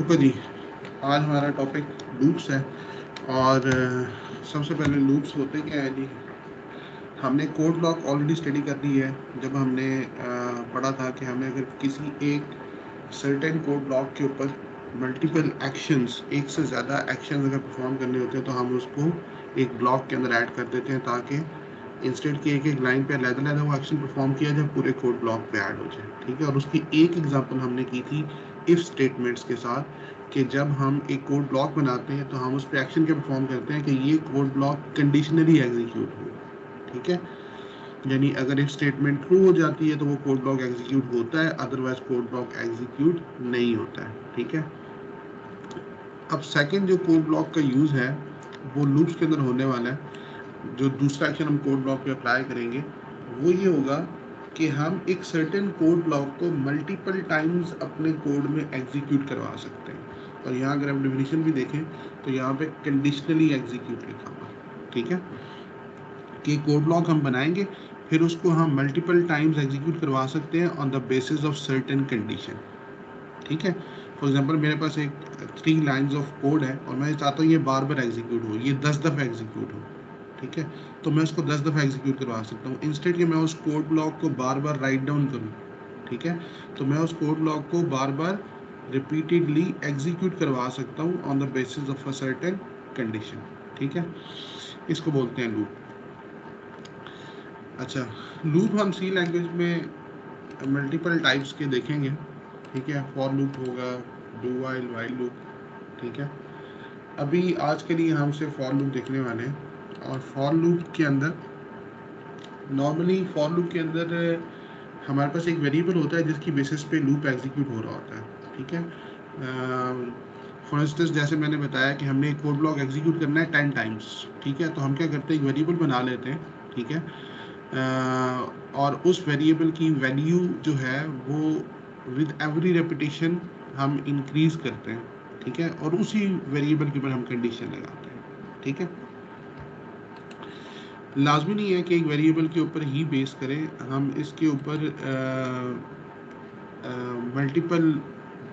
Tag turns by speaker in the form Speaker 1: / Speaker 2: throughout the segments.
Speaker 1: Okay जी, आज हमारा topic loops है। और सबसे पहले लूप्स होते क्या है जी। हमने कोड ब्लॉक ऑलरेडी स्टडी कर ली है। जब हमने पढ़ा था कि हमें अगर किसी एक सर्टेन कोड ब्लॉक के ऊपर मल्टीपल एक्शंस, एक से ज़्यादा एक्शंस अगर परफॉर्म करने होते हैं तो हम उसको एक ब्लॉक के अंदर ऐड कर देते हैं, ताकि इंस्टेड की एक एक लाइन पे अलग-अलग वो एक्शन परफॉर्म किया जाए, पूरे कोड ब्लॉक पे ऐड हो जाए। ठीक है, और उसकी एक एग्जांपल हमने की थी इफ स्टेटमेंट्स के साथ, कि जब हम एक कोड ब्लॉक बनाते हैं तो हम उस पर एक्शन क्या परफॉर्म करते हैं कि ये कोड ब्लॉक कंडीशनली एग्जीक्यूट हो। ठीक है, यानी अगर एक स्टेटमेंट ट्रू हो जाती है तो वो कोड ब्लॉक एग्जीक्यूट होता है, अदरवाइज कोड ब्लॉक एग्जीक्यूट नहीं होता है। ठीक है, अब सेकंड जो कोड ब्लॉक का यूज़ है वो लूप्स के अंदर होने वाला है। जो दूसरा एक्शन हम कोड ब्लॉक पे अप्लाई करेंगे वो ये होगा कि हम एक सर्टेन कोड ब्लॉक को मल्टीपल टाइम्स अपने कोड में एग्जीक्यूट करवा सकते हैं। और यहाँ अगर हम डेफिनेशन भी देखें तो यहाँ पे कंडीशनली एग्जीक्यूट लिखा हुआ है। ठीक है, कि कोड ब्लॉक हम बनाएंगे, फिर उसको हम मल्टीपल टाइम्स एग्जीक्यूट करवा सकते हैं on the basis of certain condition. ठीक है, फॉर एग्जांपल मेरे पास एक 3 लाइंस ऑफ कोड है और मैं चाहता हूँ ये बार बार एग्जीक्यूट हो, ये 10 दफ़ा एग्जीक्यूट हो। ठीक है, तो मैं उसको 10 दफ़ा एग्जीक्यूट करवा सकता हूँ, इंस्टेड कि मैं उस कोड ब्लॉक को बार बार राइट डाउन करूँ। ठीक है, तो मैं उस कोड ब्लॉक को बार बार रिपीटेडली एग्जीक्यूट करवा सकता हूँ on the basis of a certain condition. ठीक है, इसको बोलते हैं लूप। अच्छा, लूप हम सी लैंग्वेज में मल्टीपल टाइप्स के देखेंगे। ठीक है, फॉर लूप होगा, डू वाइल, वाइल लूप। ठीक है, अभी आज के लिए हम सिर्फ फॉर लूप देखने वाले हैं। और फॉर लूप के अंदर नॉर्मली फॉर लूप के अंदर हमारे पास एक वेरिएबल होता है जिसकी बेसिस पे लूप एग्जीक्यूट हो रहा होता है। ठीक है, फॉर इंस्टेंस जैसे मैंने बताया कि हमने एक कोड ब्लॉक एग्जीक्यूट करना है 10 टाइम्स। ठीक है, तो हम क्या करते हैं, एक वेरिएबल बना लेते हैं। ठीक है, और उस वेरिएबल की वैल्यू जो है वो विद एवरी रेपिटेशन हम इंक्रीज करते हैं। ठीक है, और उसी वेरिएबल के ऊपर हम कंडीशन लगाते हैं। ठीक है, लाजमी नहीं है कि एक वेरिएबल के ऊपर ही बेस करें, हम इसके ऊपर मल्टीपल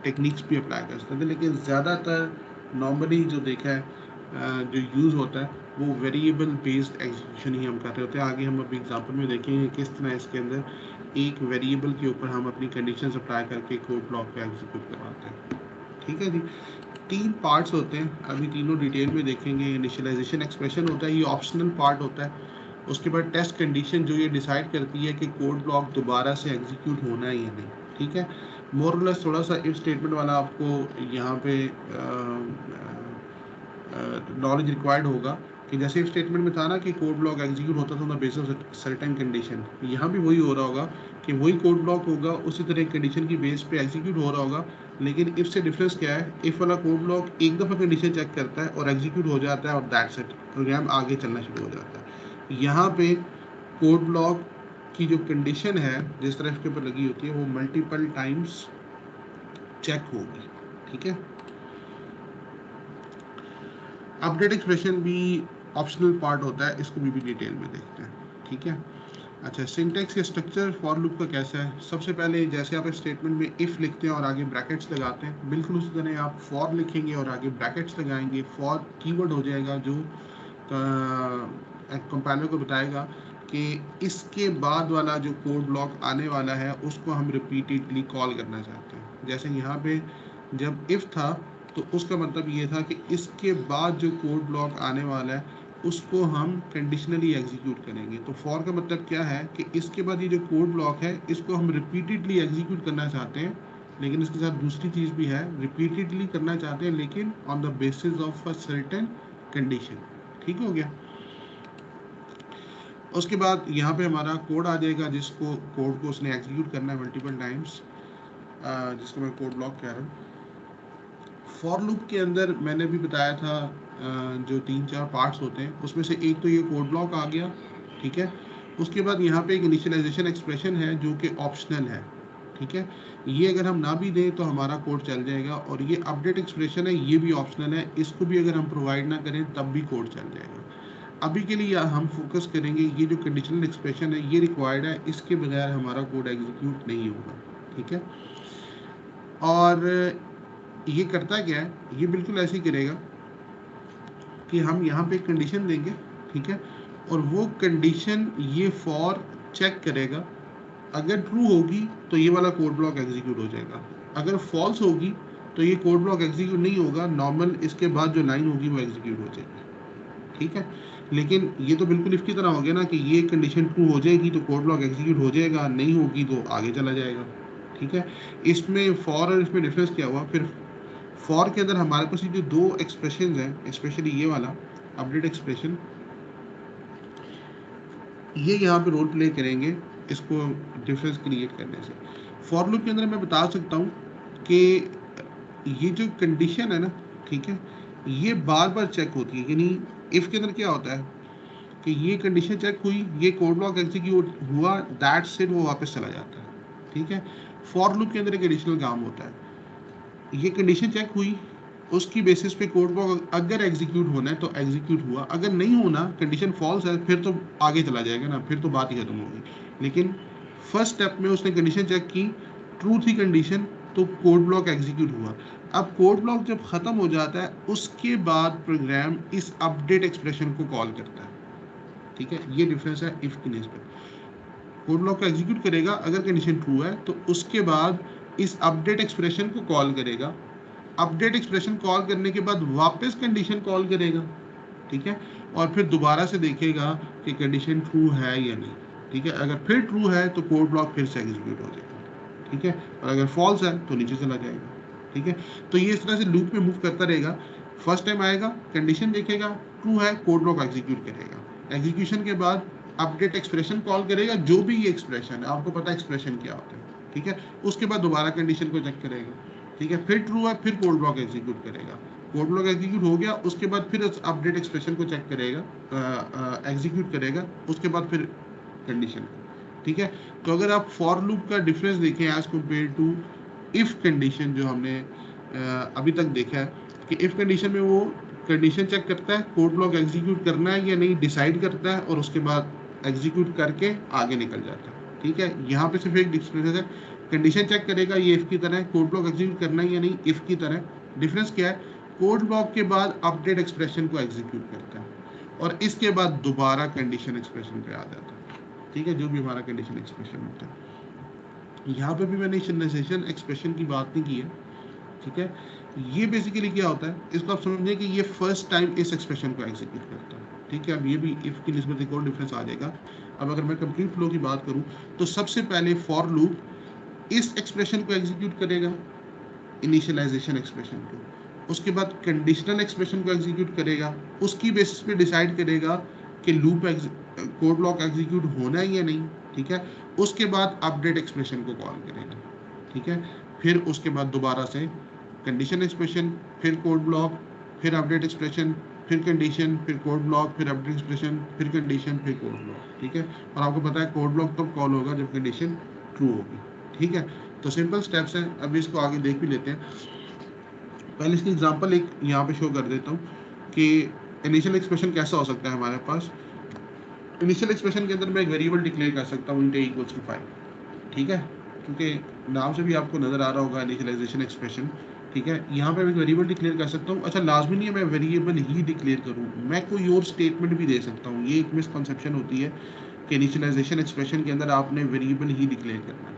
Speaker 1: टेक्निक्स भी अप्लाई कर सकते हैं, लेकिन ज़्यादातर नॉर्मली जो देखा है जो यूज़ होता है वो वेरिएबल बेस्ड एग्जीक्यूशन ही हम करते होते हैं। आगे हम अभी एग्जांपल में देखेंगे किस तरह इसके अंदर एक वेरिएबल के ऊपर हम अपनी कंडीशंस अप्लाई करके कोड ब्लॉक पे एग्जीक्यूट करवाते हैं। ठीक है जी, 3 पार्ट्स होते हैं, अभी तीनों डिटेल में देखेंगे। इनिशियलाइजेशन एक्सप्रेशन होता है, ये ऑप्शनल पार्ट होता है। उसके बाद टेस्ट कंडीशन जो ये डिसाइड करती है कि कोड ब्लॉक दोबारा से एग्जीक्यूट होना है या नहीं। ठीक है, मोरलेस थोड़ा सा इफ स्टेटमेंट वाला आपको यहाँ पे नॉलेज रिक्वायर्ड होगा, कि जैसे इफ स्टेटमेंट में था ना कि कोड ब्लॉक एग्जीक्यूट होता था on the basis of certain condition, यहाँ भी वही हो रहा होगा कि वही कोड ब्लॉक होगा, उसी तरह कंडीशन की बेस पे एग्जीक्यूट हो रहा होगा। लेकिन इफ से डिफरेंस क्या है, इफ वाला कोड ब्लॉक एक दफ़ा कंडीशन चेक करता है और एग्जीक्यूट हो जाता है और दैट्स इट, प्रोग्राम आगे चलना शुरू हो जाता है। यहाँ पे कोड ब्लॉक की जो कंडीशन है जिस तरह इसके ऊपर लगी होती है वो मल्टीपल टाइम्स चेक होगी। ठीक है, अपडेट एक्सप्रेशन भी ऑप्शनल पार्ट होता है, इसको भी डिटेल में देखते हैं। ठीक है, अच्छा, सिंटेक्स या स्ट्रक्चर फॉर लूप का कैसा है। सबसे पहले जैसे आप स्टेटमेंट में इफ़ लिखते हैं और आगे ब्रैकेट्स लगाते हैं, बिल्कुल उसी तरह आप फॉर लिखेंगे और आगे ब्रैकेट्स लगाएंगे। फॉर कीवर्ड हो जाएगा जो कंपाइलर को बताएगा कि इसके बाद वाला जो कोड ब्लॉक आने वाला है उसको हम रिपीटेडली कॉल करना चाहते हैं। जैसे यहाँ पे जब इफ़ था तो उसका मतलब ये था कि इसके बाद जो कोड ब्लॉक आने वाला है उसको हम कंडीशनली एग्जीक्यूट करेंगे। तो फॉर का मतलब क्या है कि इसके बाद ये जो कोड ब्लॉक है इसको हम रिपीटेडली एग्जीक्यूट करना चाहते हैं, लेकिन इसके साथ दूसरी चीज़ भी है, रिपीटेडली करना चाहते हैं लेकिन on the basis of a certain condition. ठीक हो गया, उसके बाद यहाँ पे हमारा कोड आ जाएगा, जिसको कोड को उसने एग्जीक्यूट करना है मल्टीपल टाइम्स, जिसको मैं कोड ब्लॉक कह रहा हूँ। फॉर लूप के अंदर मैंने भी बताया था जो 3-4 पार्ट्स होते हैं उसमें से एक तो ये कोड ब्लॉक आ गया। ठीक है, उसके बाद यहाँ पे एक इनिशियलाइजेशन एक्सप्रेशन है जो कि ऑप्शनल है। ठीक है, ये अगर हम ना भी दें तो हमारा कोड चल जाएगा। और ये अपडेट एक्सप्रेशन है, ये भी ऑप्शनल है, इसको भी अगर हम प्रोवाइड ना करें तब भी कोड चल जाएगा। अभी के लिए हम फोकस करेंगे ये जो कंडीशनल एक्सप्रेशन है ये रिक्वायर्ड है, इसके बगैर हमारा कोड एग्जीक्यूट नहीं होगा। ठीक है, और ये करता क्या है, ये बिल्कुल ऐसे ही करेगा कि हम यहाँ पे एक कंडीशन देंगे, ठीक है, और वो कंडीशन ये फॉर चेक करेगा, अगर ट्रू होगी तो ये वाला कोड ब्लॉक एग्जीक्यूट हो जाएगा, अगर फॉल्स होगी तो ये कोड ब्लॉक एग्जीक्यूट नहीं होगा, नॉर्मल इसके बाद जो लाइन होगी वो एग्जीक्यूट हो जाएगी, ठीक है। लेकिन ये तो बिल्कुल इफ की तरह हो गया ना कि ये कंडीशन ट्रू हो जाएगी तो कोड ब्लॉक एग्जीक्यूट हो जाएगा, नहीं होगी तो आगे चला जाएगा, ठीक है। इसमें फॉर और इसमें डिफरेंस क्या हुआ, फिर फॉर के अंदर हमारे पास ये जो दो एक्सप्रेशन हैं, स्पेशली ये वाला अपडेट एक्सप्रेशन, ये यहाँ पे रोल प्ले करेंगे इसको डिफरेंस क्रिएट करने से। फॉर लूप के अंदर मैं बता सकता हूँ कि ये जो कंडीशन है ना, ठीक है, ये बार बार चेक होती है, यानी इफ के अंदर क्या होता है कि ये कंडीशन चेक हुई, ये कोड ब्लॉक एग्जीक्यूट हुआ, दैट्स इट, वो वापस चला जाता है, ठीक है। फॉर लूप के अंदर एक एडिशनल काम होता है, ये कंडीशन चेक हुई, उसकी बेसिस पे कोड ब्लॉक अगर एग्जीक्यूट होना है तो एग्जीक्यूट हुआ, अगर नहीं होना, कंडीशन फॉल्स है, फिर तो आगे चला जाएगा ना, फिर तो बात ही खत्म होगी। लेकिन फर्स्ट स्टेप में उसने कंडीशन चेक की, ट्रू थी कंडीशन, तो कोड ब्लॉक एग्जीक्यूट हुआ। अब कोड ब्लॉक जब खत्म हो जाता है उसके बाद प्रोग्राम इस अपडेट एक्सप्रेशन को कॉल करता है, ठीक है। ये डिफरेंस है इफ की निस्बत। कोड ब्लॉक को एग्जीक्यूट करेगा, अगर कंडीशन ट्रू है तो उसके बाद इस अपडेट एक्सप्रेशन को कॉल करेगा, अपडेट एक्सप्रेशन कॉल करने के बाद वापस कंडीशन कॉल करेगा, ठीक है, और फिर दोबारा से देखेगा कि कंडीशन ट्रू है या नहीं, ठीक है। अगर फिर ट्रू है तो कोड ब्लॉक फिर से एग्जीक्यूट हो जाएगा, ठीक है, और अगर फॉल्स है तो नीचे चला जाएगा, ठीक है। तो ये इस तरह से लूप में मूव करता रहेगा। फर्स्ट टाइम आएगा, कंडीशन देखेगा, ट्रू है, कोड ब्लॉक एग्जीक्यूट करेगा, एग्जीक्यूशन के बाद अपडेट एक्सप्रेशन कॉल करेगा, जो भी ये एक्सप्रेशन है, आपको पता है एक्सप्रेशन क्या होता है, ठीक है। उसके बाद दोबारा कंडीशन को चेक करेगा, ठीक है, फिर ट्रू है, फिर कोड ब्लॉक एग्जीक्यूट करेगा, कोड ब्लॉक एग्जीक्यूट हो गया, उसके बाद फिर अपडेट एक्सप्रेशन को चेक करेगा, एग्जीक्यूट करेगा, उसके बाद फिर कंडीशन, ठीक है। तो अगर आप फॉर लूप का डिफरेंस देखें as compare to if condition, जो हमने अभी तक देखा है कि इफ कंडीशन में वो कंडीशन चेक करता है, कोड ब्लॉक एग्जीक्यूट करना है या नहीं डिसाइड करता है, और उसके बाद एग्जीक्यूट करके आगे निकल जाता है, ठीक है। यहाँ पे सिर्फ एक डिफरेंस है, कंडीशन चेक करेगा ये इफ की तरह, कोड ब्लॉक एग्जीक्यूट करना है या नहीं इफ की तरह। डिफरेंस क्या है, कोड ब्लॉक के बाद अपडेट एक्सप्रेशन को एग्जीक्यूट करता है और इसके बाद दोबारा कंडीशन एक्सप्रेशन पे आ जाता है, ठीक है, जो भी हमारा कंडीशन एक्सप्रेशन होता है। यहाँ पे भी मैंने इनिशियलाइजेशन एक्सप्रेशन की बात नहीं की है, ठीक है। ये बेसिकली क्या होता है, इसको आप समझिए कि ये फर्स्ट टाइम इस एक्सप्रेशन को एग्जीक्यूट करता है, ठीक है। अब ये भी इफ की निस्बत एक और डिफरेंस आ जाएगा। अब अगर मैं कंप्लीट फ्लो की बात करूँ तो सबसे पहले फॉर लूप इस एक्सप्रेशन को एग्जीक्यूट करेगा, इनिशियलाइजेशन एक्सप्रेशन को, उसके बाद कंडीशनल एक्सप्रेशन को एग्जीक्यूट करेगा, उसकी बेसिस पे डिसाइड करेगा कि लूप कोड ब्लॉक एग्जीक्यूट होना है या नहीं, ठीक है। उसके बाद अपडेट एक्सप्रेशन को कॉल करेगा, ठीक है। फिर उसके बाद दोबारा से कंडीशन एक्सप्रेशन, फिर कोड ब्लॉक, फिर अपडेट एक्सप्रेशन, फिर कंडीशन, फिर कोड ब्लॉक, फिर अपडेट एक्सप्रेशन, फिर कंडीशन, फिर कोड ब्लॉक, ठीक है। और आपको पता है कोड ब्लॉक तब कॉल होगा जब कंडीशन ट्रू होगी, ठीक है। तो सिंपल स्टेप्स हैं, अभी इसको आगे देख भी लेते हैं। पहले इसकी एग्जांपल एक यहाँ पे शो कर देता हूँ कि इनिशियल एक्सप्रेशन कैसा हो सकता है हमारे पास। इनिशियल एक्सप्रेशन के अंदर मैं एक वेरिएबल डिक्लेयर कर सकता हूँ int इक्वल्स टू 5, ठीक है, क्योंकि नाम से भी आपको नजर आ रहा होगा इनिशियलाइजेशन एक्सप्रेशन, ठीक है। यहाँ पे मैं एक वेरिएबल डिक्लेयर कर सकता हूँ। अच्छा, लाजमी नहीं है मैं वेरिएबल ही डिक्लेयर करूँ, मैं कोई और स्टेटमेंट भी दे सकता हूँ। ये एक मिसकंसेप्शन होती है कि इनिशियलाइजेशन एक्सप्रेशन के अंदर आपने वेरिएबल ही डिक्लेयर करना है,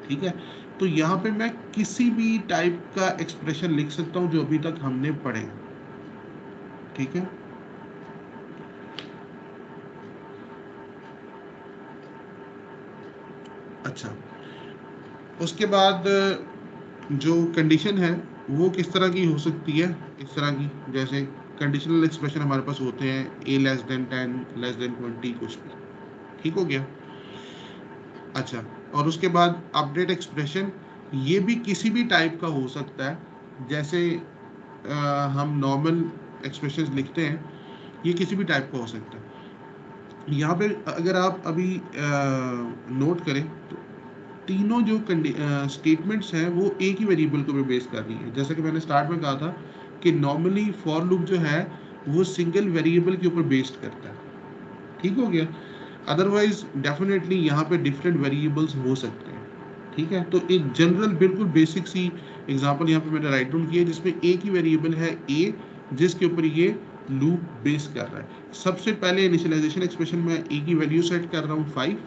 Speaker 1: ठीक है। तो यहाँ पे मैं किसी भी टाइप का एक्सप्रेशन लिख सकता हूँ जो अभी तक हमने पढ़े, ठीक है। अच्छा, उसके बाद जो कंडीशन है वो किस तरह की हो सकती है, इस तरह की, जैसे कंडीशनल एक्सप्रेशन हमारे पास होते हैं a less than 10 less than 20 कुछ भी, ठीक हो गया। अच्छा, और उसके बाद अपडेट एक्सप्रेशन, ये भी किसी भी टाइप का हो सकता है, जैसे हम नॉर्मल एक्सप्रेशंस लिखते हैं, ये किसी भी टाइप का हो सकता है। यहाँ पे अगर आप अभी नोट करें तो तीनों जो स्टेटमेंट्स हैं वो एक ही वेरिएबल को बेस कर रही है। जैसा कि मैंने स्टार्ट में कहा था कि नॉर्मली फॉर लूप जो है वो सिंगल वेरिएबल के ऊपर बेस्ड करता है, ठीक हो गया। अदरवाइज डेफिनेटली यहाँ पे डिफरेंट वेरिएबल्स हो सकते हैं, ठीक है, तो एक जनरल बिल्कुल बेसिक सी एग्जांपल यहाँ पे मैंने राइट डाउन किया है, जिसमें ए की वेरिएबल है ए, जिसके ऊपर ये लूप बेस कर रहा है। सबसे पहले इनिशियलाइजेशन एक्सप्रेशन में ए की वैल्यू सेट कर रहा हूँ 5,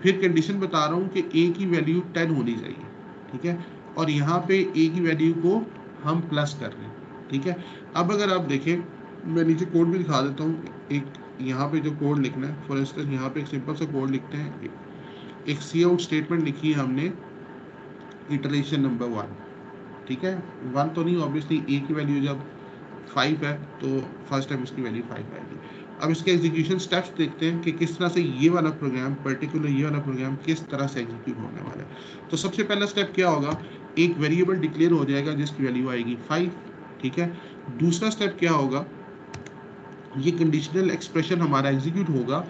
Speaker 1: फिर कंडीशन बता रहा हूँ कि ए की वैल्यू 10 होनी चाहिए, ठीक है, और यहाँ पे ए की वैल्यू को हम प्लस कर रहे हैं, ठीक है। अब अगर आप देखें, मैं नीचे कोड भी दिखा देता हूँ, एक यहाँ पे जो कोड लिखना है, फॉर इंस्टेंस यहाँ पे एक सिंपल सा कोड लिखते हैं, एक सी आउट स्टेटमेंट लिखी है हमने, इटरेशन नंबर 1, ठीक है, 1 तो नहीं, ऑब्वियसली ए की वैल्यू जब 5 है तो फर्स्ट टाइम इसकी वैल्यू 5 आएगी। अब इसके एग्जीक्यूशन स्टेप्स देखते हैं कि किस तरह से ये वाला प्रोग्राम, पर्टिकुलर ये वाला प्रोग्राम किस तरह से एग्जीक्यूट होने वाला है। तो सबसे पहला स्टेप क्या होगा, एक वेरिएबल डिक्लेयर हो जाएगा जिसकी वैल्यू आएगी 5, ठीक है। दूसरा स्टेप क्या होगा, ये कंडीशनल एक्सप्रेशन हमारा एग्जीक्यूट होगा,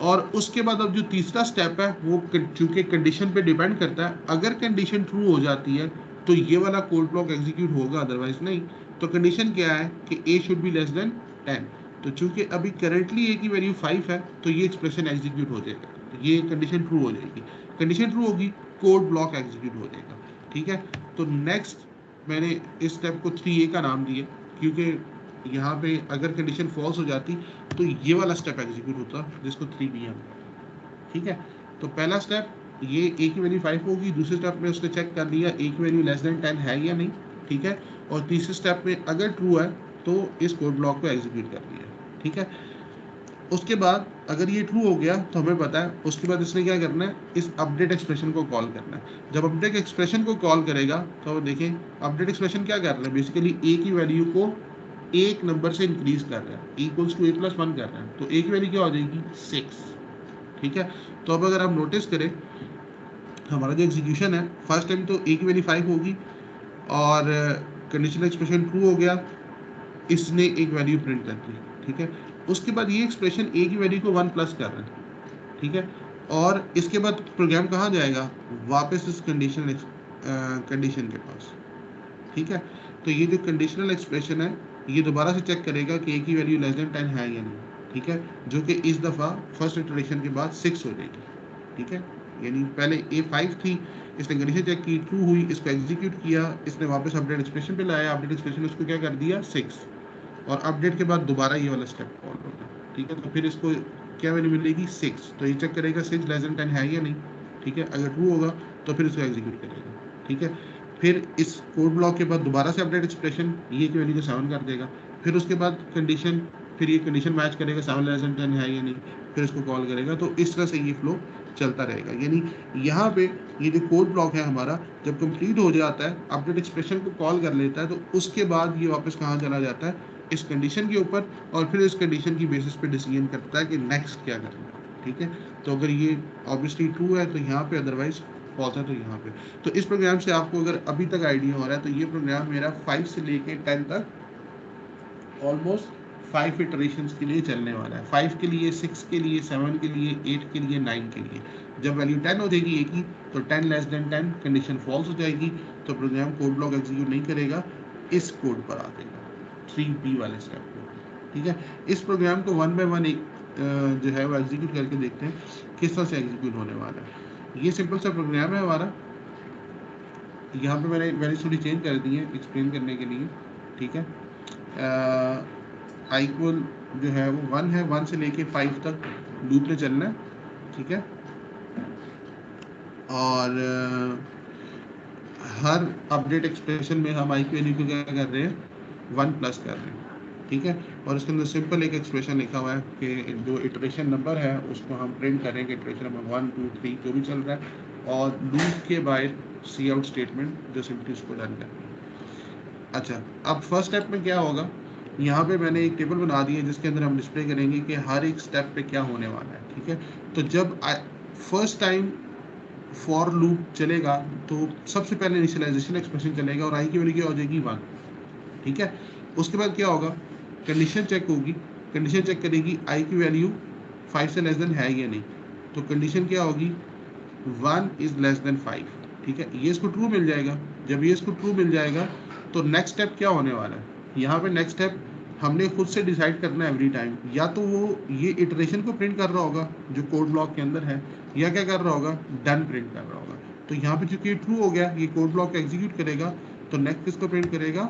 Speaker 1: और उसके बाद अब जो तीसरा स्टेप है वो चूंकि कंडीशन पे डिपेंड करता है, अगर कंडीशन ट्रू हो जाती है तो ये वाला कोड ब्लॉक एग्जीक्यूट होगा, अदरवाइज नहीं। तो कंडीशन क्या है कि ए शुड बी लेस देन 10, तो चूंकि अभी करंटली ए की वैल्यू 5 है तो ये एक्सप्रेशन एग्जीक्यूट हो जाएगा, तो ये कंडीशन ट्रू हो जाएगी। कंडीशन ट्रू होगी, कोड ब्लॉक एग्जीक्यूट हो जाएगा, ठीक है। तो नेक्स्ट मैंने इस स्टेप को 3A का नाम दिया, क्योंकि यहाँ पे अगर कंडीशन फॉल्स हो जाती तो ये वाला स्टेप एग्जीक्यूट होता, जिसको 3B है, ठीक है। तो पहला स्टेप, ये ए की वैल्यू 5 होगी, दूसरे स्टेप में उसने चेक कर लिया ए की वैल्यू लेस देन 10 है या नहीं, ठीक है, और तीसरे स्टेप में अगर ट्रू है तो इस कोड ब्लॉक को एग्जीक्यूट कर दिया, ठीक है। उसके बाद अगर ये ट्रू हो गया तो हमें पता है उसके बाद इसने क्या करना है, इस अपडेट एक्सप्रेशन को कॉल करना है। जब अपडेट एक्सप्रेशन को कॉल करेगा तो देखें अपडेट एक्सप्रेशन क्या कर रहा है, बेसिकली ए की वैल्यू को एक नंबर से इंक्रीज कर रहा है, इक्वल्स टू a + 1 कर रहा है, तो ए की वैल्यू क्या हो जाएगी 6, ठीक है। तो अब अगर आप नोटिस करें हमारा जो एग्जीक्यूशन है, फर्स्ट टाइम तो ए की वैल्यू 5 होगी और कंडीशनल एक्सप्रेशन ट्रू हो गया, इसने एक वैल्यू प्रिंट कर दी, ठीक है। उसके बाद ये एक्सप्रेशन ए की वैल्यू को 1 प्लस कर रहा है, ठीक है, और इसके बाद प्रोग्राम कहाँ जाएगा, वापस इस कंडीशन के पास, ठीक है। तो ये जो कंडीशनल एक्सप्रेशन है ये दोबारा से चेक करेगा कि ए की वैल्यू लेस देन 10 है या नहीं, ठीक है, जो कि इस दफ़ा फर्स्ट इटरेशन के बाद 6 हो जाएगी, ठीक है। यानी पहले ए 5 थी, इसने कंडीशन चेक की, ट्रू हुई, इसको एग्जीक्यूट किया, इसने वापस अपडेट एक्सप्रेशन पे लाया, अपडेट एक्सप्रेशन उसको क्या कर दिया 6, और अपडेट के बाद दोबारा ये वाला स्टेप फॉलो होगा, ठीक है। तो फिर इसको क्या वैल्यू मिलेगी 6, तो ये चेक करेगा 6 लेस देन 10 है या नहीं, ठीक है, अगर ट्रू होगा तो फिर इसको एग्जीक्यूट करेगा, ठीक है। फिर इस कोड ब्लॉक के बाद दोबारा से अपडेट एक्सप्रेशन ये की वैल्यू को 7 कर देगा, फिर उसके बाद कंडीशन, फिर ये कंडीशन मैच करेगा 7 लेस देन 10 है या नहीं, फिर इसको कॉल करेगा। तो इस तरह से ये फ्लो चलता रहेगा। यानी यहाँ पे ये जो कोड ब्लॉक है हमारा जब कंप्लीट हो जाता है, अपडेट एक्सप्रेशन को कॉल कर लेता है, तो उसके बाद ये वापस कहाँ चला जाता है, इस कंडीशन के ऊपर, और फिर इस कंडीशन की बेसिस पे डिसीजन करता है कि नेक्स्ट क्या करना है, ठीक है। तो अगर ये ऑब्वियसली ट्रू है तो यहाँ पे, अदरवाइज फॉल्स है तो यहाँ पे। तो इस प्रोग्राम से आपको अगर अभी तक आइडिया हो रहा है तो ये प्रोग्राम मेरा 5 से लेके 10 तक ऑलमोस्ट 5 इटरेशंस के लिए चलने वाला है, 5 के लिए, 6 के लिए, 7 के लिए, 8 के लिए, 9 के लिए। जब वैल्यू 10 हो जाएगी ए की तो 10 लेस देन 10 कंडीशन फॉल्स हो जाएगी, तो प्रोग्राम कोड ब्लॉक एग्जीक्यूट नहीं करेगा, इस कोड पर आ जाएगा 3B वाले स्टेप को, ठीक है। इस प्रोग्राम को 1 बाय 1 एक जो है वो एग्जीक्यूट करके देखते हैं किस तरह से एग्जीक्यूट होने वाला है। ये सिंपल सा प्रोग्राम है हमारा, यहाँ पे मैंने वैल्यू थोड़ी चेंज कर दी है एक्सप्लेन करने के लिए, ठीक है। आई इक्वल जो है वो 1 है, 1 से लेके 5 तक लूप में चलना है, ठीक है, और हर अपडेट एक्सप्रेशन में हम आई की वैल्यू को क्या कर रहे हैं 1 प्लस कर रहे हैं, ठीक है। और इसके अंदर सिंपल एक एक्सप्रेशन लिखा हुआ है कि जो इटरेशन नंबर है उसको हम प्रिंट करें कि इटरेशन नंबर 1 2 3 जो भी चल रहा है, और लूप के बाहर सी आउट स्टेटमेंट जो सिंपली उसको रन करनी है। अच्छा, अब फर्स्ट स्टेप में क्या होगा, यहाँ पे मैंने एक टेबल बना दी है जिसके अंदर हम डिस्प्ले करेंगे कि हर एक स्टेप पे क्या होने वाला है, ठीक है। तो जब फर्स्ट टाइम फॉर लूप चलेगा तो सबसे पहले इनिशियलाइजेशन एक्सप्रेशन चलेगा और आई की वैल्यू क्या हो जाएगी 1, ठीक है। उसके बाद क्या होगा, कंडीशन चेक होगी, कंडीशन चेक करेगी आई की वैल्यू 5 से लेस देन है या नहीं, तो कंडीशन क्या होगी 1 इज लेस देन 5, ठीक है। ये इसको ट्रू मिल जाएगा, जब ये इसको ट्रू मिल जाएगा तो नेक्स्ट स्टेप क्या होने वाला है, यहाँ पे नेक्स्ट स्टेप हमने खुद से डिसाइड करना है एवरी टाइम, या तो वो ये इटरेशन को प्रिंट कर रहा होगा जो कोड ब्लॉक के अंदर है, या क्या कर रहा होगा डन प्रिंट कर रहा होगा। तो यहाँ पे चूंकि ट्रू हो गया, ये कोड ब्लॉक एग्जीक्यूट करेगा, तो नेक्स्ट किसको प्रिंट करेगा,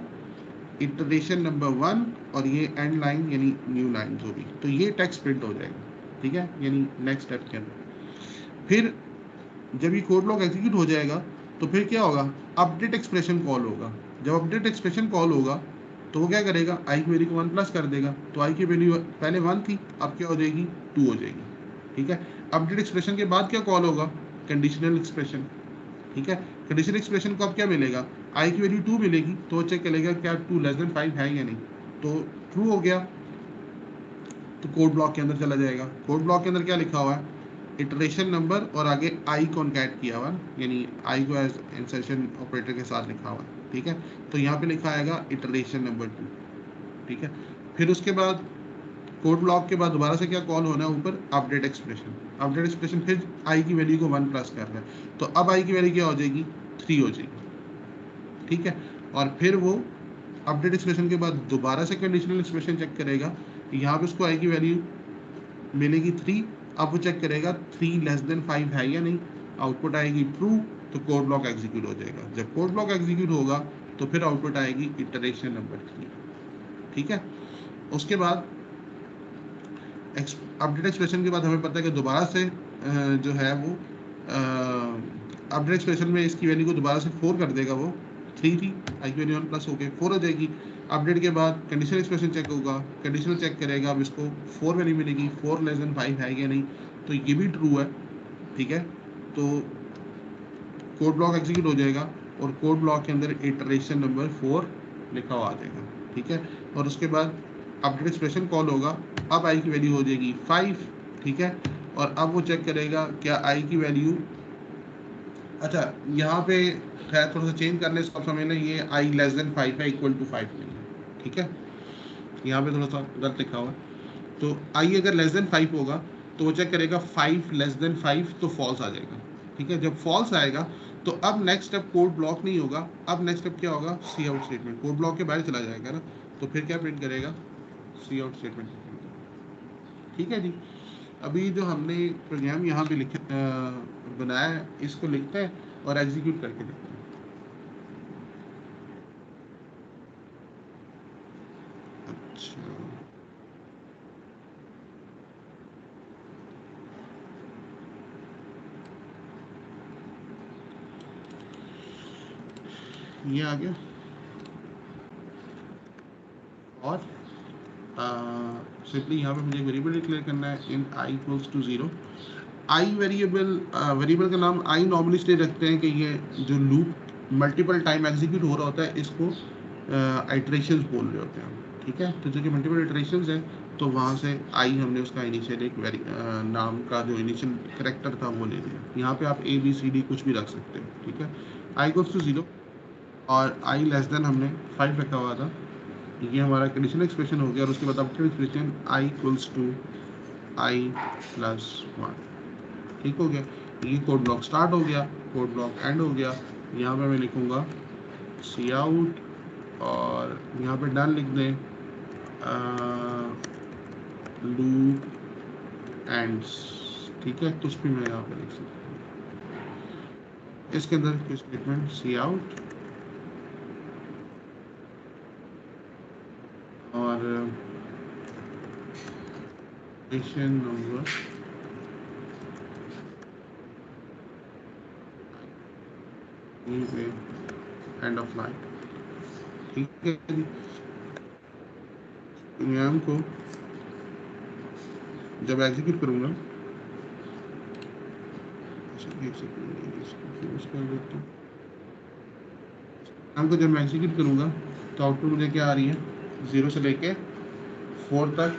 Speaker 1: इटरेशन नंबर 1, और ये एंड लाइन यानी न्यू लाइन जो भी, तो ये टेक्स्ट प्रिंट हो जाएगा, ठीक है, यानी नेक्स्ट स्टेप के अंदर। फिर जब ये कोड ब्लॉक एग्जीक्यूट हो जाएगा तो फिर क्या होगा, अपडेट एक्सप्रेशन कॉल होगा। जब अपडेट एक्सप्रेशन कॉल होगा तो वो क्या करेगा, आई की वैल्यू को 1 प्लस कर देगा, तो आई की वैल्यू पहले 1 थी, अब क्या हो जाएगी, 2 हो जाएगी, ठीक है। अपडेट एक्सप्रेशन के बाद क्या कॉल होगा, कंडीशनल एक्सप्रेशन, ठीक है। कंडीशनल एक्सप्रेशन को अब क्या मिलेगा, आई की वैल्यू 2 मिलेगी, तो वो चेक करेगा क्या 2 लेस देन 5 है या नहीं, तो ट्रू हो गया, तो कोड ब्लॉक के अंदर चला जाएगा। कोड ब्लॉक के अंदर क्या लिखा हुआ है, इटरेशन नंबर और आगे आई कॉन्कैट किया हुआ, यानी आई को एज इंसर्शन ऑपरेटर के साथ लिखा हुआ, ठीक है। तो यहाँ पे लिखा आएगा इटरेशन नंबर 2, ठीक है। फिर उसके बाद कोड ब्लॉक के बाद दोबारा से क्या कॉल होना है ऊपर, अपडेट एक्सप्रेशन। अपडेट एक्सप्रेशन फिर आई की वैल्यू को 1 प्लस कर रहा है, तो अब आई की वैल्यू क्या हो जाएगी, 3 हो जाएगी, ठीक है। और फिर वो अपडेट एक्सप्रेशन के बाद दोबारा से कंडीशनल एक्सप्रेशन चेक करेगा, यहाँ पे उसको आई की वैल्यू मिलेगी 3, अब वो चेक करेगा 3 लेस देन 5 है या नहीं, आउटपुट आएगी ट्रू, तो कोड ब्लॉक एग्जीक्यूट हो जाएगा। जब कोड ब्लॉक एग्जीक्यूट होगा तो फिर आउटपुट आएगी इटरेशन नंबर 3, ठीक है। उसके बाद अपडेट एक्सप्रेशन के बाद हमें पता है कि दोबारा से जो है वो अपडेट एक्सप्रेशन में इसकी वैल्यू को दोबारा से 4 कर देगा, वो 3 थी, आई की वैल्यू 1 प्लस होकर 4 हो जाएगी। अपडेट के बाद कंडीशनल एक्सप्रेशन चेक होगा, कंडीशनल चेक करेगा, अब इसको 4 वैल्यू मिलेगी, 4 लेस देन 5 है या नहीं, तो ये भी ट्रू है, ठीक है। तो कोड ब्लॉक एग्जीक्यूट हो जाएगा और कोड ब्लॉक के अंदर इटरेशन नंबर 4 लिखा हुआ आ जाएगा, ठीक है। और उसके बाद अपडेट एक्सप्रेशन कॉल होगा, अब आई की वैल्यू हो जाएगी 5, ठीक है। और अब वो चेक करेगा क्या आई की वैल्यू, अच्छा यहाँ पे खैर थोड़ा सा चेंज करने से आप समझ लें, ये आई लेस देन 5 है, इक्वल टू 5 नहीं है, ठीक है। यहाँ पे थोड़ा सा गलत लिखा हुआ है, तो आई अगर लेस देन 5 होगा तो वो चेक करेगा 5 लेस देन 5, तो फॉल्स आ जाएगा, ठीक है। जब फॉल्स आएगा तो अब नेक्स्ट स्टेप कोड ब्लॉक नहीं होगा, अब नेक्स्ट स्टेप क्या होगा, सी आउट स्टेटमेंट, कोड ब्लॉक के बाहर चला जाएगा ना, तो फिर क्या प्रिंट करेगा, सी आउट स्टेटमेंट, ठीक है जी। अभी जो हमने प्रोग्राम यहाँ पे बनाया है, इसको लिखते हैं और एग्जीक्यूट करके देखते हैं। अच्छा, ये आ गया, और सिंपली यहाँ पे मुझे वेरिएबल डिक्लेयर करना है, इन आई इक्वल्स टू 0। आई वेरिएबल का नाम आई नॉर्मली इसलिए रखते हैं कि ये जो लूप मल्टीपल टाइम एग्जीक्यूट हो रहा होता है, इसको आइट्रेशंस बोल रहे होते हैं, ठीक है। तो जो कि मल्टीपल आइट्रेशंस है, तो वहाँ से आई हमने उसका इनिशियल एक नाम का जो इनिशियल करेक्टर था वो ले लिया। यहाँ पे आप ए बी सी डी कुछ भी रख सकते हैं, ठीक है। आई इक्वल्स टू 0 और आई लेस देन हमने 5 रखा हुआ था, ये हमारा कंडीशनल एक्सप्रेशन हो गया। और उसके बाद update expression I equals to I plus 1, ठीक हो गया। ये कोड ब्लॉक स्टार्ट हो गया, कोड ब्लॉक एंड हो गया। यहाँ पे मैं लिखूँगा सी आउट और यहाँ पे डन लिख दें, लूप एंड्स, ठीक है। कुछ भी मैं यहाँ पे लिख सकता हूँ, इसके अंदर कोई स्टेटमेंट सी आउट और नंबर एंड ऑफ लाइन, ठीक है। प्रोग्राम को जब एग्जीक्यूट करूँगा, प्रोग्राम को जब मैं एग्जीक्यूट करूँगा तो आउटपुट मुझे क्या आ रही है, 0 से लेके 4 तक,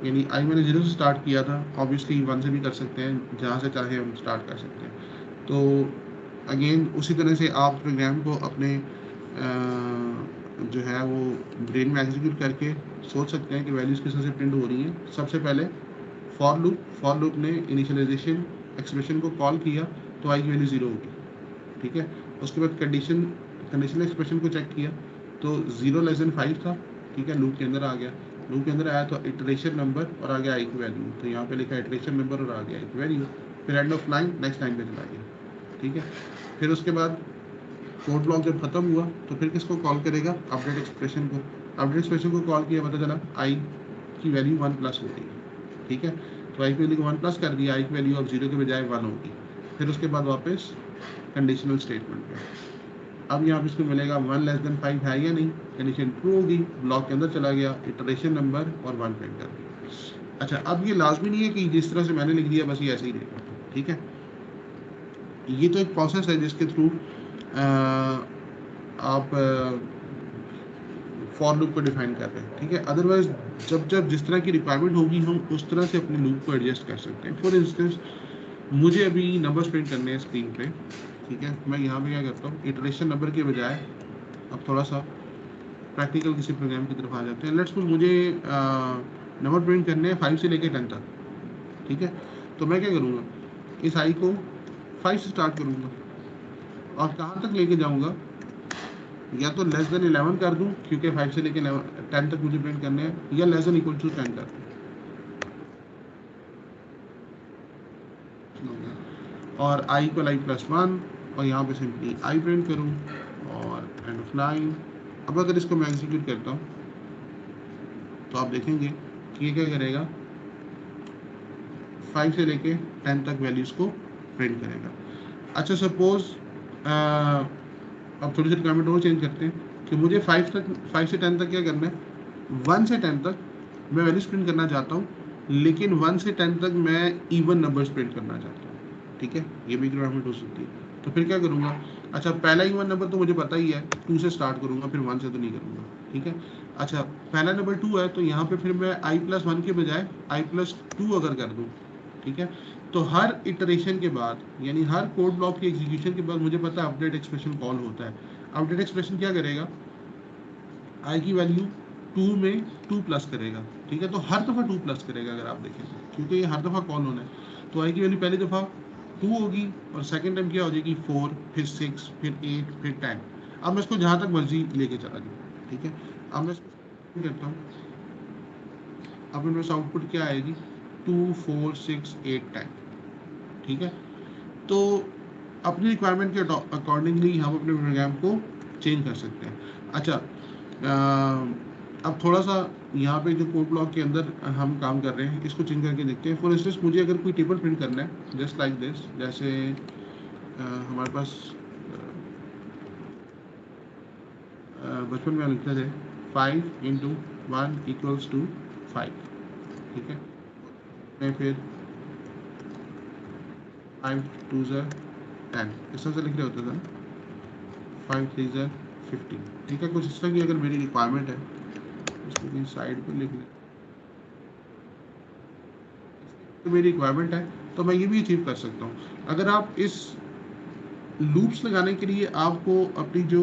Speaker 1: यानी आई मैंने 0 से स्टार्ट किया था, ऑब्वियसली 1 से भी कर सकते हैं, जहाँ से चाहे हम स्टार्ट कर सकते हैं। तो अगेन उसी तरह से आप प्रोग्राम को अपने जो है वो ब्रेन में एग्जीक्यूट करके सोच सकते हैं कि वैल्यूज़ किस तरह से प्रिंट हो रही हैं। सबसे पहले फॉर लूप ने इनिशियलाइजेशन एक्सप्रेशन को कॉल किया तो आई की वैल्यू 0 होगी, ठीक है। उसके बाद कंडीशनल एक्सप्रेशन को चेक किया तो 0 लेस देन 5 था, ठीक है, लूप के अंदर आ गया। लूप के अंदर आया तो इटरेशन नंबर और आ गया आई की वैल्यू, तो यहाँ पे लिखा इटरेशन नंबर और आ गया आई की वैल्यू। फिर end of line next line पे चला गया, ठीक है। फिर उसके बाद कोड ब्लॉक जब खत्म हुआ तो फिर किसको कॉल करेगा, अपडेट एक्सप्रेशन को। अपडेट एक्सप्रेशन को कॉल किया, पता चला आई की वैल्यू 1 प्लस हो गई, ठीक है। तो आई की वैल्यू को 1 प्लस कर दिया, आई की वैल्यू अब 0 के बजाय 1 होगी। फिर उसके बाद वापस कंडीशनल स्टेटमेंट पे, अब यहाँ पे इसको मिलेगा 1 लेस देन 5 है या नहीं, कंडीशन ट्रू होगी, ब्लॉक के अंदर चला गया, इटरेशन नंबर और 1 प्रिंट कर दिया। अच्छा, अब ये लाजमी नहीं है कि जिस तरह से मैंने लिख दिया बस ये ऐसे ही देगा, ठीक है। ये तो एक प्रोसेस है जिसके थ्रू आप फॉर लूप को डिफाइन कर रहे हैं, ठीक है। अदरवाइज जब जब जिस तरह की रिक्वायरमेंट होगी हम उस तरह से अपने लूप को एडजस्ट कर सकते हैं। फॉर इंस्टेंस मुझे अभी नंबर्स प्रिंट करने हैं स्क्रीन पे, ठीक है। मैं यहाँ पे क्या करता हूँ, इटरेशन नंबर के बजाय अब थोड़ा सा प्रैक्टिकल किसी प्रोग्राम की तरफ आ जाते हैं। लेट्स सपोज मुझे नंबर प्रिंट करने हैं 5 से लेकर 10 तक, ठीक है। तो मैं क्या करूँगा, इस आई को 5 से स्टार्ट करूँगा और कहाँ तक लेके जाऊँगा, या तो लेस देन 11 कर दूं क्योंकि 5 से लेके 10 तक मुझे प्रिंट करने हैं, या लेस देन इक्वल टू 10 कर दूं। और आई इक्वल आई प्लस 1 और यहाँ पे सिंपली आई प्रिंट करूँ और एंड ऑफ लाइन। अब अगर इसको मैं एग्जीक्यूट करता हूँ तो आप देखेंगे कि ये क्या करेगा, 5 से लेके 10 तक वैल्यूज को प्रिंट करेगा। अच्छा, सपोज अब थोड़ी सी रिक्वायरमेंट और चेंज करते हैं कि मुझे 5 से 10 तक क्या करना है, 1 से 10 तक मैं वैल्यूज प्रिंट करना चाहता हूँ, लेकिन 1 से 10 तक मैं इवन नंबर्स प्रिंट करना चाहता हूँ, ठीक है। ये भी रिक्वायरमेंट हो सकती है। तो फिर क्या करूँगा, अच्छा पहला इवन नंबर तो मुझे पता ही है, 2 से स्टार्ट करूँगा, फिर 1 से तो नहीं करूँगा, ठीक है। अच्छा, पहला नंबर 2 है तो यहाँ पे फिर मैं आई प्लस 1 के बजाय आई प्लस 2 अगर कर दूँ, ठीक है। तो हर इटरेशन के बाद, यानी हर कोड ब्लॉक के एग्जीक्यूशन के बाद मुझे पता है अपडेट एक्सप्रेशन कॉल होता है। अपडेट एक्सप्रेशन क्या करेगा, आई की वैल्यू 2 में 2 प्लस करेगा, ठीक है। तो हर दफ़ा 2 प्लस करेगा अगर आप देखें तो, क्योंकि ये हर दफ़ा कॉल होना है। तो आई की वैल्यू पहली दफ़ा 2 होगी और सेकेंड टाइम क्या हो जाएगी 4, फिर 6, फिर 8, फिर 10। अब मैं इसको जहाँ तक मर्जी लेके चला जाऊँ, ठीक है। अब मैं इसको करता हूँ, अब मेरे पास आउटपुट क्या आएगी, 2, 4, 6, 8, 10, ठीक है। तो अपनी रिक्वायरमेंट के अकॉर्डिंगली हम अपने प्रोग्राम को चेंज कर सकते हैं। अच्छा, अब थोड़ा सा यहाँ पे जो कोड ब्लॉक के अंदर हम काम कर रहे हैं इसको चेंज करके देखते हैं। फॉर इंस्टेंस मुझे अगर कोई टेबल प्रिंट करना है जस्ट लाइक दिस, जैसे हमारे पास बचपन में लिखते थे 5 × 1 = 5, ठीक है। मैं फिर 5 2 10 इस तरह से लिख रहे होते थे, 5 3 15, ठीक है। कुछ इस तरह की अगर मेरी रिक्वायरमेंट है इसको कहीं साइड पे लिख लें, तो मेरी रिक्वायरमेंट है तो मैं ये भी अचीव कर सकता हूँ। अगर आप इस लूप्स लगाने के लिए आपको अपनी जो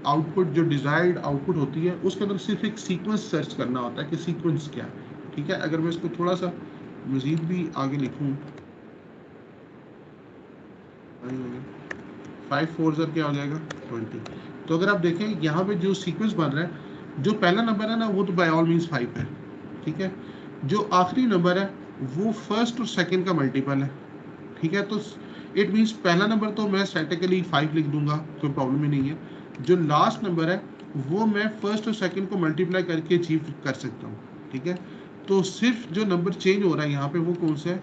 Speaker 1: आउटपुट, जो डिजायर्ड आउटपुट होती है उसके अंदर सिर्फ एक सीक्वेंस सर्च करना होता है कि सीक्वेंस क्या है, ठीक है। अगर मैं इसको थोड़ा सा मजीद भी आगे लिखूँ, 5 4 क्या हो जाएगा 20। तो अगर आप देखें यहाँ पे जो सीक्वेंस बन रहा है, जो पहला नंबर है ना वो तो बाय ऑल मीन्स 5 है, ठीक है। जो आखिरी नंबर है वो फर्स्ट और सेकंड का मल्टीपल है, ठीक है। तो इट मीन्स पहला नंबर तो मैं स्टैटिकली 5 लिख दूंगा, कोई प्रॉब्लम ही नहीं है। जो लास्ट नंबर है वो मैं फर्स्ट और सेकंड को मल्टीप्लाई करके अचीव कर सकता हूँ, ठीक है। तो सिर्फ जो नंबर चेंज हो रहा है यहाँ पे वो कौन सा है,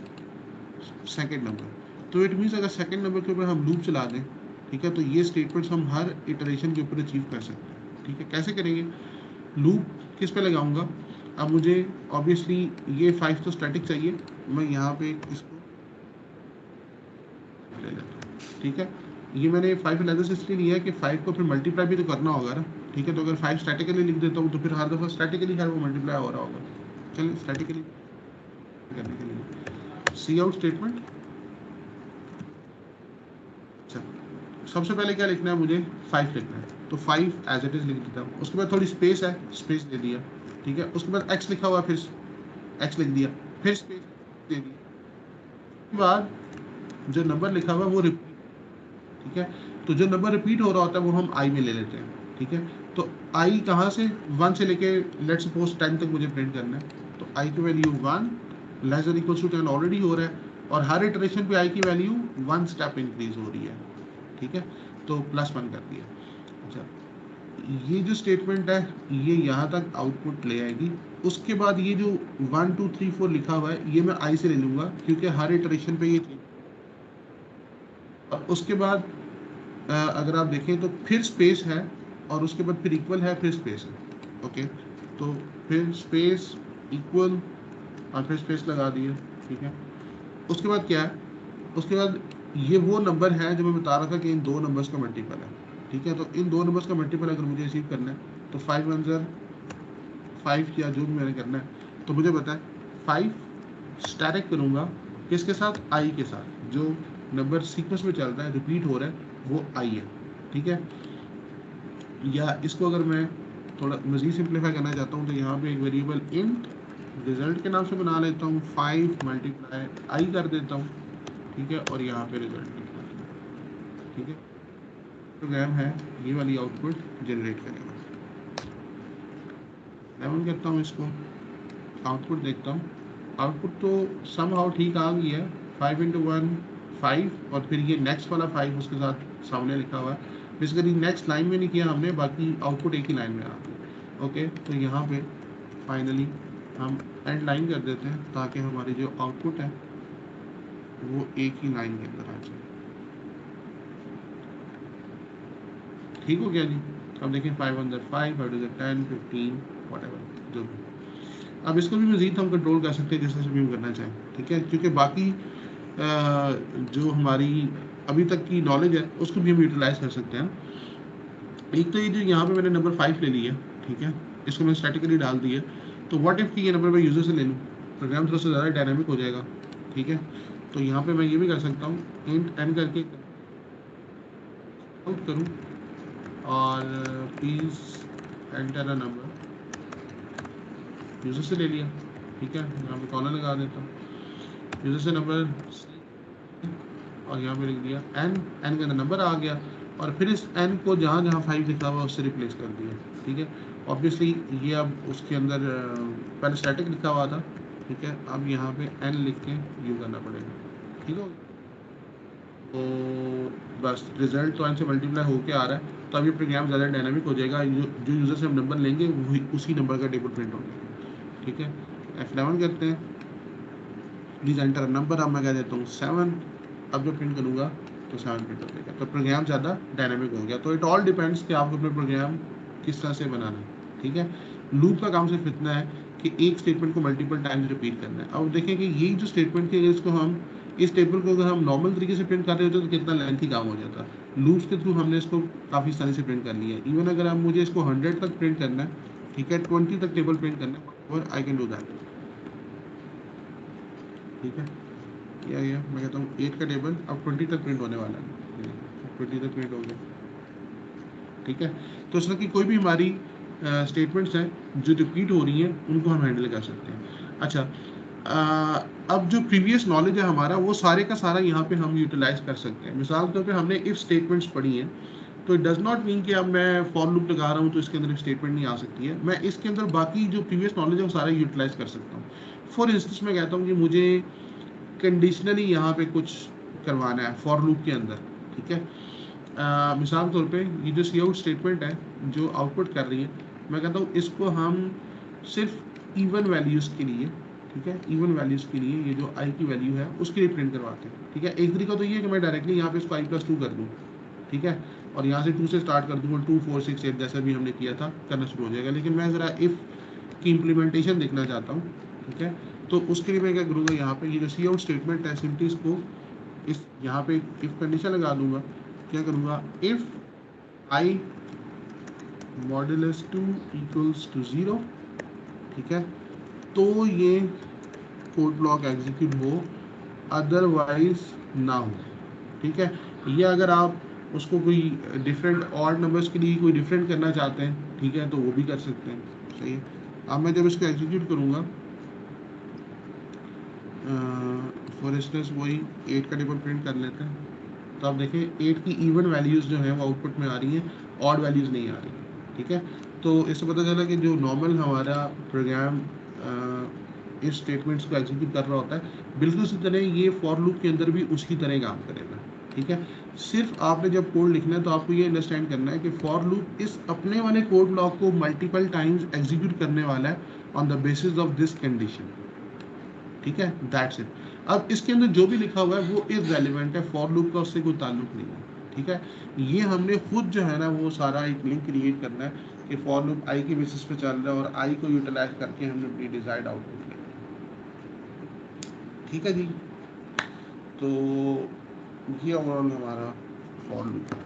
Speaker 1: सेकंड नंबर। तो इट मीन्स अगर सेकंड नंबर के ऊपर हम लूप चला दें, ठीक है, तो ये स्टेटमेंट्स हम हर इटरेशन के ऊपर अचीव कर सकते हैं, ठीक है। कैसे करेंगे, लूप किस पे लगाऊंगा, अब मुझे ऑब्वियसली ये 5 तो स्टैटिक चाहिए, मैं यहाँ पे इसको ले लेता हूँ, ठीक है। ये मैंने 5 लेदर से इसलिए लिया है कि 5 को फिर मल्टीप्लाई भी तो करना होगा ना, ठीक है। तो अगर 5 स्टैटिकली लिख देता हूँ तो फिर हर दफ़ा स्टैटिकली हर वो मल्टीप्लाई हो रहा होगा। चलिए स्टैटिकली करने के लिए सी आउट स्टेटमेंट। अच्छा, सबसे पहले क्या लिखना है, मुझे 5 लिखना है, तो 5 एज इट इज लिख देता हूँ। उसके बाद थोड़ी स्पेस है, स्पेस दे दिया, ठीक है। उसके बाद x लिखा हुआ, फिर x लिख दिया, फिर स्पेस दे दिया। उसके बाद जो नंबर लिखा हुआ वो रिपीट, ठीक है। तो जो नंबर रिपीट हो रहा होता है वो हम i में ले लेते हैं, ठीक है। तो i कहाँ से, 1 से लेके लेट्स सपोज 10 तक मुझे प्रिंट करना है, तो i की value 1 less than equal to 10 already हो रहा है, और हर इटरेशन पे i की वैल्यू 1 स्टेप इंक्रीज हो रही है, ठीक है, तो +1 कर दिया। अच्छा, ये जो स्टेटमेंट है ये यहाँ तक आउटपुट ले आएगी। उसके बाद ये जो 1 2 3 4 लिखा हुआ है ये मैं आई से ले लूँगा, क्योंकि हर इटरेशन पे ये और उसके बाद अगर आप देखें तो फिर स्पेस है, और उसके बाद फिर इक्वल है, फिर स्पेस है। ओके, तो फिर स्पेस इक्वल और फिर स्पेस लगा दिए। ठीक है, उसके बाद क्या है, उसके बाद ये वो नंबर है जो मैं बता रहा था कि इन दो नंबर्स का मल्टीपल है। ठीक है, तो इन दो नंबर्स का मल्टीपल अगर मुझे रिसीव करना है तो 5 1 ज़र 5 या जो भी मैंने करना है, तो मुझे पता है 5 स्टैटिक करूँगा किसके साथ, आई के साथ। जो नंबर सीक्वेंस में चल रहा है, रिपीट हो रहा है, वो आई है। ठीक है, या इसको अगर मैं थोड़ा मज़ीद सिंप्लीफाई करना चाहता हूँ तो यहाँ पे एक वेरिएबल इंट रिजल्ट के नाम से बना लेता हूँ, 5 मल्टीप्लाई आई कर देता हूँ। ठीक है, और यहाँ पे रिजल्ट लिखता हूँ। ठीक है, प्रोग्राम है ये वाली आउटपुट जनरेट करेगा। 11 करता हूँ इसको, आउटपुट देखता हूँ। आउटपुट तो सम हाउ ठीक आ गई है, 5 × 1 5, और फिर ये नेक्स्ट वाला 5 उसके साथ सामने लिखा हुआ है। बेसिकली नेक्स्ट लाइन में नहीं किया हमने, बाकी आउटपुट एक ही लाइन में आ गया। ओके, तो यहाँ पे फाइनली हम एंड लाइन कर देते हैं ताकि हमारी जो आउटपुट है वो एक ही लाइन के अंदर आ जाए। ठीक हो गया जी। अब देखें 5 1 ज़र 5, 5 2 ज़र 10, 15 व्हाटएवर जो भी। अब इसको भी मज़ीद हम कंट्रोल कर सकते हैं जिस तरह से भी हम करना चाहें। ठीक है, क्योंकि बाकी जो हमारी अभी तक की नॉलेज है उसको भी हम यूटिलाइज कर सकते हैं। एक तो ये जो यहाँ पे मैंने नंबर 5 ले लिया, ठीक है, इसको मैं स्टैटिकली डाल दिया, तो व्हाट इफ कि ये नंबर मैं यूज़र से ले लूँ, प्रोग्राम थोड़ा सा ज़्यादा डायनामिक हो जाएगा। ठीक है, तो यहाँ पे मैं ये भी कर सकता हूँ, इंट एन करके आउट करूँ और please enter a number, user से ले लिया। ठीक है, यहाँ पे कॉलर लगा देता हूँ, यूज़र से नंबर, और यहाँ पे लिख दिया एन, एन का नंबर आ गया, और फिर इस एन को जहाँ जहाँ 5 लिखा हुआ उससे रिप्लेस कर दिया। ठीक है, ऑब्वियसली ये अब उसके अंदर पहले स्टैटिक लिखा हुआ था। ठीक है, अब यहाँ पे एन लिख के यू करना पड़ेगा। ठीक है, तो बस रिजल्ट तो एन से मल्टीप्लाई होके आ रहा है, तो अब ये प्रोग्राम ज़्यादा डायनामिक हो जाएगा। जो यूज़र से हम नंबर लेंगे वही उसी नंबर का टेबल प्रिंट होगा। ठीक है, F11 करते हैं, प्लीज़ एंटर नंबर, अब मैं कह देता हूँ 7। अब जो प्रिंट करूँगा तो 7 प्रिंट हो जाएगा, तो प्रोग्राम ज़्यादा डायनामिक हो गया। तो इट ऑल डिपेंड्स कि आपको अपने प्रोग्राम किस तरह से बनाना है। ठीक है, लूप का काम सिर्फ इतना है कि एक स्टेटमेंट को मल्टीपल टाइम्स रिपीट करना है। अब देखें कि यही जो स्टेटमेंट है इसको हम इस टेबल को अगर हम नॉर्मल तरीके से प्रिंट कर रहे होते तो कितना लेंथी काम हो जाता। लूप्स के थ्रू हमने इसको काफ़ी सारी से प्रिंट कर लिया है। इवन अगर हम मुझे इसको 100 तक प्रिंट करना है, ठीक है, 20 तक टेबल प्रिंट करना है, और आई कैन डू दैट। ठीक है, किया गया। मैं कहता हूँ 8 का टेबल अब 20 तक प्रिंट होने वाला है, 20 तक प्रिंट हो गया। ठीक है, तो इस तरह की कोई भी हमारी स्टेटमेंट्स हैं जो रिपीट हो रही हैं उनको हम हैंडल कर सकते हैं। अच्छा, अब जो प्रीवियस नॉलेज है हमारा वो सारे का सारा यहाँ पे हम यूटिलाइज कर सकते हैं। मिसाल के तौर पे हमने इफ स्टेटमेंट्स पढ़ी हैं, तो इट डज़ नॉट मीन कि अब मैं फॉर लूप लगा रहा हूँ तो इसके अंदर स्टेटमेंट नहीं आ सकती है। मैं इसके अंदर बाकी जो प्रीवियस नॉलेज है वो सारा यूटिलाइज कर सकता हूँ। फॉर इंस्टेंस मैं कहता हूँ कि मुझे कंडीशनली यहाँ पे कुछ करवाना है फॉर लूप के अंदर। ठीक है, मिसाल के तौर पे ये जो सी आउट स्टेटमेंट है जो आउटपुट कर रही है, मैं कहता हूँ इसको हम सिर्फ इवन वैल्यूज़ के लिए, ठीक है, इवन वैल्यूज़ के लिए ये जो आई की वैल्यू है उसके लिए प्रिंट करवाते हैं। ठीक है, एक तरीका तो ये है कि मैं डायरेक्टली यहाँ पे इसको i+2 कर दूँ। ठीक है, और यहाँ से 2 से स्टार्ट कर दूँगा, 2 4 6 8 जैसा भी हमने किया था करना शुरू हो जाएगा। लेकिन मैं ज़रा इफ़ की इम्प्लीमेंटेशन देखना चाहता हूँ। ठीक है, तो उसके लिए मैं क्या करूँगा, यहाँ पे ये जो सी आउट स्टेटमेंट है सिंपली इसको इस यहाँ पे इफ कंडीशन लगा दूंगा। क्या करूँगा, if I modulus 2 equals to 0, ठीक है, तो ये कोड ब्लॉक एग्जीक्यूट हो, अदरवाइज ना हो। ठीक है, या अगर आप उसको कोई डिफरेंट ऑड नंबर्स के लिए कोई डिफरेंट करना चाहते हैं, ठीक है, तो वो भी कर सकते हैं। सही है, अब मैं जब इसको एग्जीक्यूट करूँगा, फॉर इंस्टेंस वही 8 का टेबल प्रिंट कर लेते हैं, तो आप देखें 8 की इवन वैल्यूज़ जो हैं वो आउटपुट में आ रही हैं, ऑड वैल्यूज़ नहीं आ रही। ठीक है, तो इससे पता चला कि जो नॉर्मल हमारा प्रोग्राम इस स्टेटमेंट्स को एग्जीक्यूट कर रहा होता है, बिल्कुल उसी तरह ये फॉर लूप के अंदर भी उसकी तरह काम करेगा। ठीक है, सिर्फ आपने जब कोड लिखना है तो आपको ये अंडरस्टैंड करना है कि फॉर लूप इस अपने वाले कोड ब्लॉक को मल्टीपल टाइम्स एग्जीक्यूट करने वाला है on the basis of this condition. ठीक है, दैट्स इट। अब इसके अंदर जो भी लिखा हुआ है वो इज रेलिवेंट है, फॉर लूप का उससे कोई ताल्लुक नहीं है। ठीक है, ये हमने खुद जो है ना वो सारा एक लिंक क्रिएट करना है कि फॉर लूप आई के बेसिस पे चल रहा है और आई को यूटिलाइज करके हमने अपनी डिजायर्ड आउटपुट लेना है। ठीक है जी, तो ये ओवरऑल हमारा फॉर लूप है।